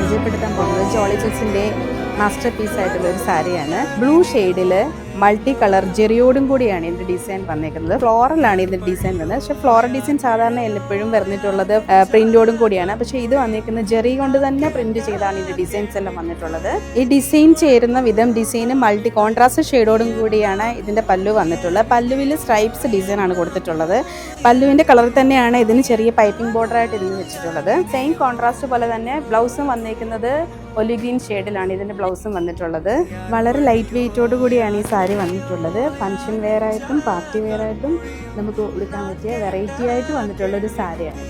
പരിചയപ്പെടുത്താൻ പോകുന്നത് Jolly സിൽക്സിൻ്റെ master piece ആയിട്ടുള്ള ഒരു സാരിയാണ്. ബ്ലൂ ഷെയ്ഡിൽ മൾട്ടി കളർ ജെറിയോടും കൂടിയാണ് ഇതിൻ്റെ ഡിസൈൻ വന്നിരിക്കുന്നത്. ഫ്ലോറലാണ് ഇതിൻ്റെ ഡിസൈൻ വന്നത്. പക്ഷേ ഫ്ലോറൽ ഡിസൈൻ സാധാരണ എപ്പോഴും വരുന്നിട്ടുള്ളത് പ്രിന്റോടും കൂടിയാണ്. പക്ഷേ ഇത് വന്നിരിക്കുന്നത് ജെറി കൊണ്ട് തന്നെ പ്രിന്റ് ചെയ്താണ് ഇതിൻ്റെ ഡിസൈൻസ് എല്ലാം വന്നിട്ടുള്ളത്. ഈ ഡിസൈൻ ചേരുന്ന വിധം ഡിസൈന് മൾട്ടി കോൺട്രാസ്റ്റ് ഷെയ്ഡോടും കൂടിയാണ് ഇതിൻ്റെ പല്ലു വന്നിട്ടുള്ളത്. പല്ലുവിൽ സ്ട്രൈപ്സ് ഡിസൈൻ ആണ് കൊടുത്തിട്ടുള്ളത്. പല്ലുവിൻ്റെ കളർ തന്നെയാണ് ഇതിന് ചെറിയ പൈപ്പിംഗ് ബോർഡറായിട്ട് ഇതിന് വെച്ചിട്ടുള്ളത്. സെയിം കോൺട്രാസ്റ്റ് പോലെ തന്നെ ബ്ലൗസും വന്നിരിക്കുന്നത് ഒലിവ് ഗ്രീൻ ഷെയ്ഡിലാണ് ഇതിൻ്റെ ബ്ലൗസും വന്നിട്ടുള്ളത്. വളരെ ലൈറ്റ് വെയിറ്റോട് കൂടിയാണ് ഈ സാരി വന്നിട്ടുള്ളത്. ഫംഗ്ഷൻ വെയർ ആയിട്ടും പാർട്ടി വെയർ ആയിട്ടും നമുക്ക് ഉടുക്കാൻ പറ്റിയ വെറൈറ്റി ആയിട്ട് വന്നിട്ടുള്ളൊരു സാരിയാണ്.